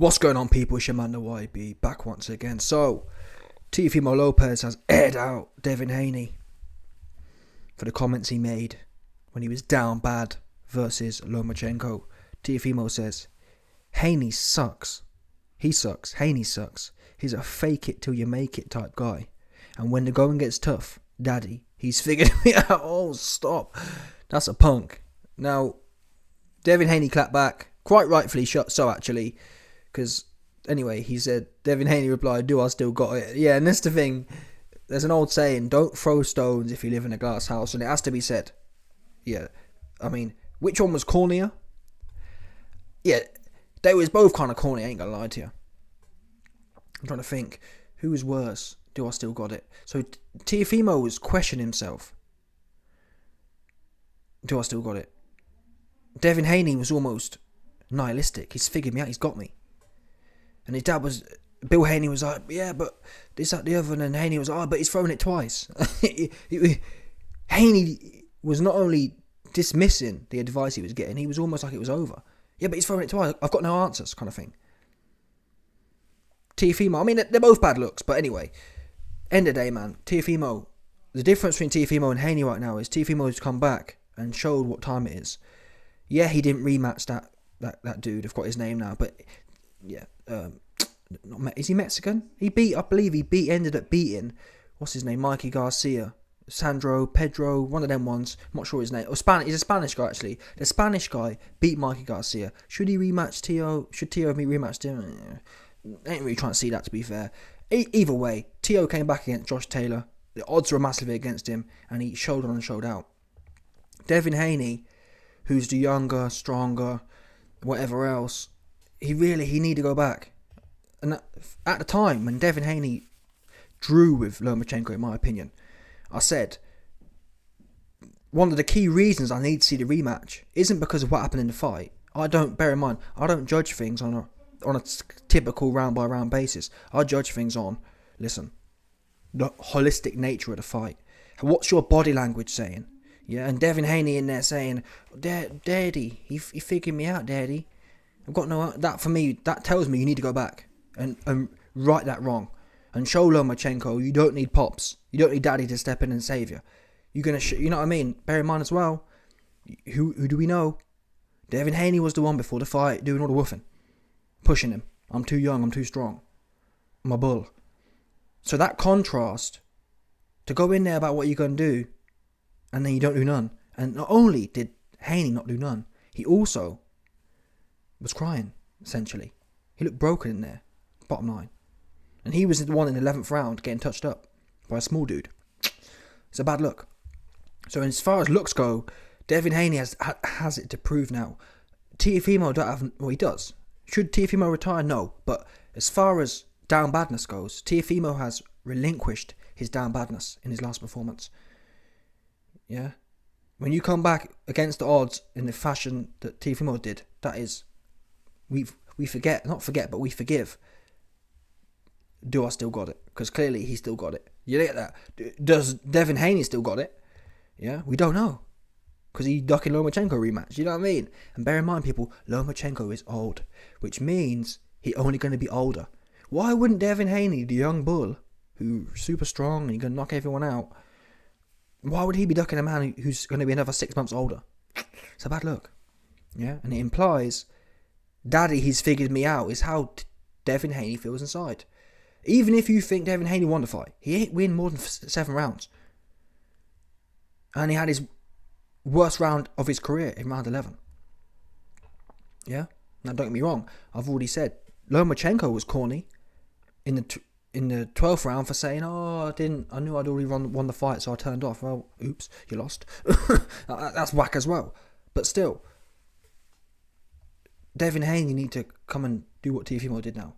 What's going on, people? It's your man, the YB, back once again. So, Teofimo Lopez has aired out Devin Haney for the comments he made when he was down bad versus Lomachenko. Teofimo says, Haney sucks. He sucks. Haney sucks. He's a fake it till you make it type guy. And when the going gets tough, daddy, he's figured me out. Oh, stop. That's a punk. Now, Devin Haney clapped back. Quite rightfully so, actually. Because, anyway, he said, Devin Haney replied, do I still got it? Yeah, and that's the thing. There's an old saying, don't throw stones if you live in a glass house. And it has to be said. Yeah. I mean, which one was cornier? Yeah, they was both kind of corny, I ain't gonna lie to you. I'm trying to think. Who was worse? Do I still got it? So, Teofimo was questioning himself. Do I still got it? Devin Haney was almost nihilistic. He's figured me out. He's got me. And his dad was... Bill Haney was like, yeah, but this, that, the other. And then Haney was like, oh, but he's thrown it twice. Haney was not only dismissing the advice he was getting, he was almost like it was over. Yeah, but he's thrown it twice. I've got no answers, kind of thing. Teofimo, I mean, they're both bad looks, but anyway. End of the day, man. Teofimo, the difference between Teofimo and Haney right now is Teofimo's come back and showed what time it is. Yeah, he didn't rematch that dude. I've got his name now, but yeah, is he Mexican? I believe he ended up beating, what's his name, Mikey Garcia, Sandro, Pedro, one of them ones. I'm not sure his name. He's a Spanish guy, actually. The Spanish guy beat Mikey Garcia. Should he rematch Teo? Should Teo be rematched him? Ain't really trying to see that, to be fair. Either way, Teo came back against Josh Taylor. The odds were massively against him, and he showed on and showed out. Devin Haney, who's the younger, stronger, whatever else, he need to go back. And at the time when Devin Haney drew with Lomachenko, in my opinion, I said one of the key reasons I need to see the rematch isn't because of what happened in the fight. Bear in mind, I don't judge things on a typical round by round basis. I judge things on, listen, the holistic nature of the fight. What's your body language saying? Yeah, and Devin Haney in there saying, Daddy, he figured me out, Daddy. I've got no... That, for me, that tells me you need to go back and right that wrong. And show Lomachenko you don't need pops. You don't need Daddy to step in and save you. You're going to... you know what I mean? Bear in mind as well, who do we know? Devin Haney was the one before the fight doing all the woofing. Pushing him. I'm too young, I'm too strong. I'm a bull. So that contrast, to go in there about what you're going to do, and then you don't do none. And not only did Haney not do none, he also was crying, essentially. He looked broken in there, bottom line. And he was the one in the 11th round getting touched up by a small dude. It's a bad look. So as far as looks go, Devin Haney has it to prove now. Teofimo don't have... Well, he does. Should Teofimo retire? No. But as far as down badness goes, Teofimo has relinquished his down badness in his last performance. Yeah? When you come back against the odds in the fashion that Teofimo did, that is... We forget, not forget, but we forgive. Do I still got it? Because clearly he still got it. You get that? Does Devin Haney still got it? Yeah? We don't know. Because he ducking Lomachenko rematch. You know what I mean? And bear in mind, people, Lomachenko is old. Which means he's only going to be older. Why wouldn't Devin Haney, the young bull, who's super strong and he's going to knock everyone out, why would he be ducking a man who's going to be another 6 months older? It's a bad look. Yeah? And it implies, Daddy, he's figured me out, is how Devin Haney feels inside. Even if you think Devin Haney won the fight, he ain't win more than 7 rounds. And he had his worst round of his career in round 11. Yeah? Now, don't get me wrong. I've already said Lomachenko was corny in the 12th round for saying, oh, I knew I'd already won the fight, so I turned off. Well, oops, you lost. That's whack as well. But still, Devin Haney need to come and do what Teofimo did now.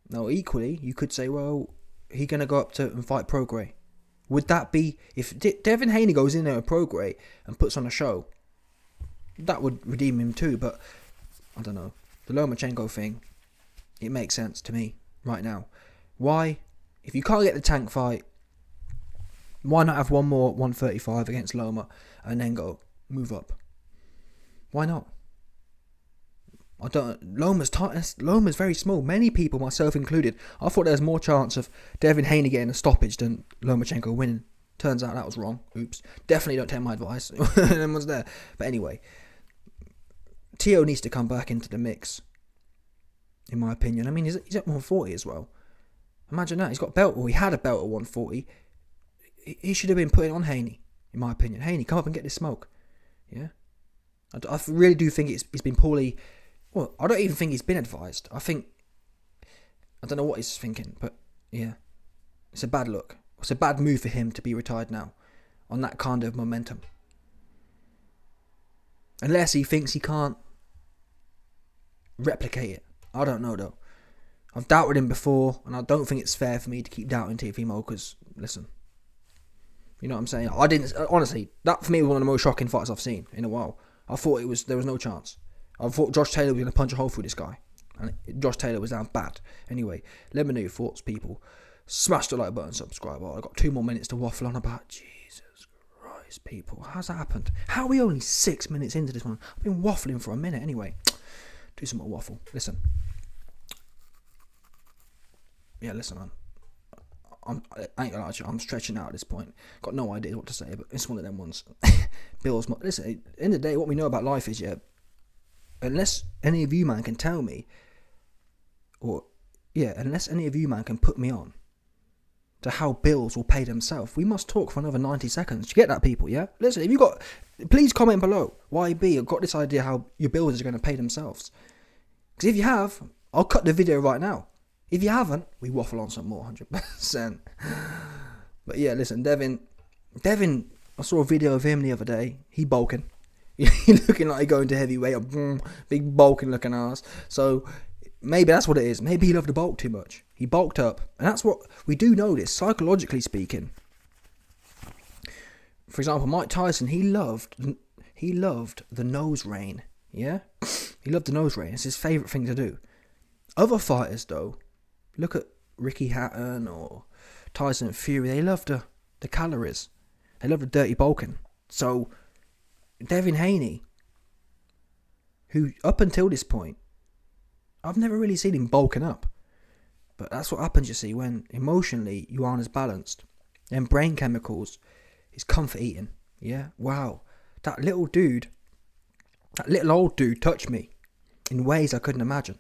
Now, equally, you could say, well, he's going to go up to and fight Prograis. Would that be... If Devin Haney goes in there with Prograis and puts on a show, that would redeem him too, but I don't know. The Lomachenko thing, it makes sense to me right now. Why? If you can't get the tank fight, why not have one more 135 against Loma and then move up? Why not? Loma's very small. Many people, myself included, I thought there was more chance of Devin Haney getting a stoppage than Lomachenko winning. Turns out that was wrong. Oops. Definitely don't take my advice. No one's there. But anyway, Teo needs to come back into the mix, in my opinion. I mean, he's at 140 as well. Imagine that. He's got a belt, or he had a belt at 140. He should have been putting on Haney, in my opinion. Haney, come up and get this smoke. Yeah? I really do think he's been poorly. Well, I don't even think he's been advised. I don't know what he's thinking, but yeah. It's a bad look. It's a bad move for him to be retired now on that kind of momentum. Unless he thinks he can't replicate it. I don't know though. I've doubted him before, and I don't think it's fair for me to keep doubting Teofimo because, listen, you know what I'm saying? Honestly, that for me was one of the most shocking fights I've seen in a while. I thought there was no chance. I thought Josh Taylor was going to punch a hole through this guy. And Josh Taylor was down bad. Anyway, let me know your thoughts, people. Smash the like button, subscribe. I've got 2 more minutes to waffle on about. Jesus Christ, people. How's that happened? How are we only 6 minutes into this one? I've been waffling for a minute. Anyway, do some more waffle. Listen. Yeah, listen, man. I ain't gonna lie to you, I'm stretching out at this point. Got no idea what to say, but it's one of them ones. Bills. Listen, at the end of the day, what we know about life is, unless any of you, man, can tell me, unless any of you, man, can put me on to how bills will pay themselves, we must talk for another 90 seconds. You get that, people, yeah? Listen, if you got, please comment below. YB, I've got this idea how your bills are going to pay themselves. Because if you have, I'll cut the video right now. If you haven't, we waffle on some more, 100%. But yeah, listen, Devin, I saw a video of him the other day. He bulking. He looking like he going to heavyweight. Big bulking looking ass. So maybe that's what it is. Maybe he loved the bulk too much. He bulked up. And that's what we do know this, psychologically speaking. For example, Mike Tyson, he loved the nose rein. Yeah? He loved the nose rein. It's his favourite thing to do. Other fighters, though, look at Ricky Hatton or Tyson Fury. They love the calories. They love the dirty bulking. So Devin Haney, who up until this point, I've never really seen him bulking up. But that's what happens, you see, when emotionally you aren't as balanced. Then brain chemicals is comfort eating. Yeah? Wow. That little old dude touched me in ways I couldn't imagine.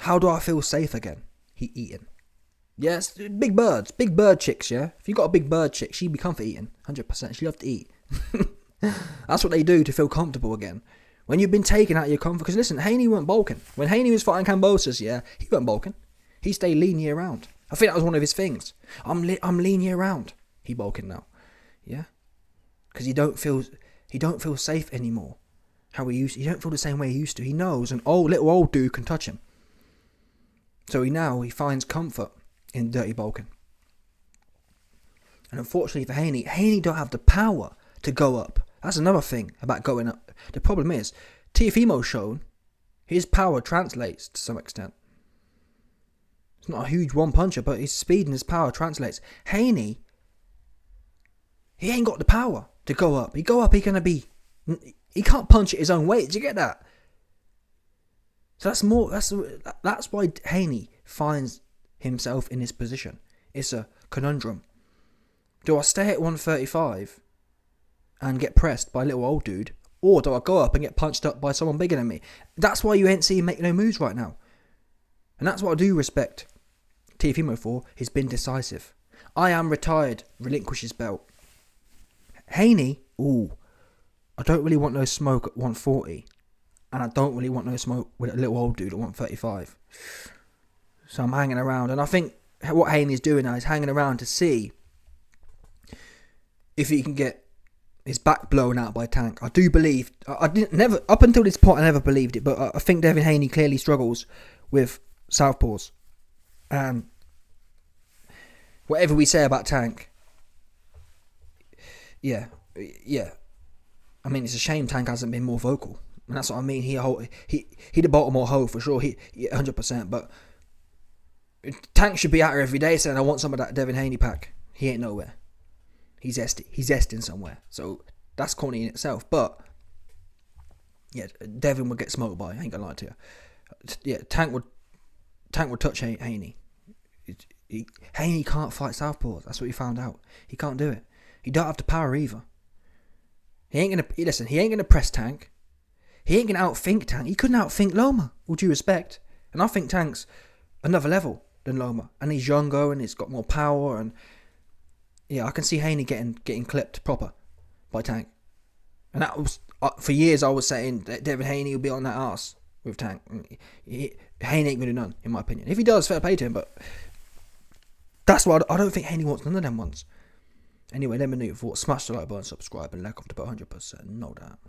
How do I feel safe again? He eating. Yes, big bird chicks, yeah? If you got a big bird chick, she'd be comfort eating, 100%. She love to eat. That's what they do to feel comfortable again. When you've been taken out of your comfort, because listen, Haney weren't bulking. When Haney was fighting Kambosos, yeah, he weren't bulking. He stayed lean year round. I think that was one of his things. I'm lean year round. He bulking now, yeah, because he don't feel safe anymore. He don't feel the same way he used to. He knows an little old dude can touch him. So he finds comfort in dirty bulking. And unfortunately for Haney don't have the power to go up. That's another thing about going up. The problem is, Teofimo's shown his power translates to some extent. It's not a huge one-puncher, but his speed and his power translates. Haney, he ain't got the power to go up. He he can't punch at his own weight. Do you get that? So that's why Haney finds himself in this position. It's a conundrum. Do I stay at 135 and get pressed by a little old dude, or do I go up and get punched up by someone bigger than me? That's why you ain't seeing him make no moves right now. And that's what I do respect Teofimo for. He's been decisive. I am retired, relinquish his belt. Haney, I don't really want no smoke at 140. And I don't really want no smoke with a little old dude at 135. So I'm hanging around. And I think what Haney's doing now is hanging around to see if he can get his back blown out by Tank. I do believe, up until this point I never believed it, but I think Devin Haney clearly struggles with southpaws. And whatever we say about Tank, yeah. I mean, it's a shame Tank hasn't been more vocal. And that's what I mean. He the Baltimore hoe for sure. He 100%. But Tank should be out here every day saying, I want some of that Devin Haney pack. He ain't nowhere. He's zesting somewhere. So that's corny in itself. But Yeah, Devin would get smoked by. I ain't gonna lie to you. Yeah, Tank would touch Haney. Haney can't fight southpaws. That's what he found out. He can't do it. He don't have the power either. He ain't gonna press Tank. He ain't gonna outthink Tank. He couldn't outthink Loma, with due respect. And I think Tank's another level than Loma, and he's younger and he's got more power. And yeah, I can see Haney getting clipped proper by Tank. And that was for years I was saying that Devin Haney will be on that arse with Tank. Haney ain't gonna do none, in my opinion. If he does, fair play to him, but that's why I don't think Haney wants none of them ones. Anyway, let me know your thoughts. Smash the like button, subscribe, and like off to put 100%. No doubt.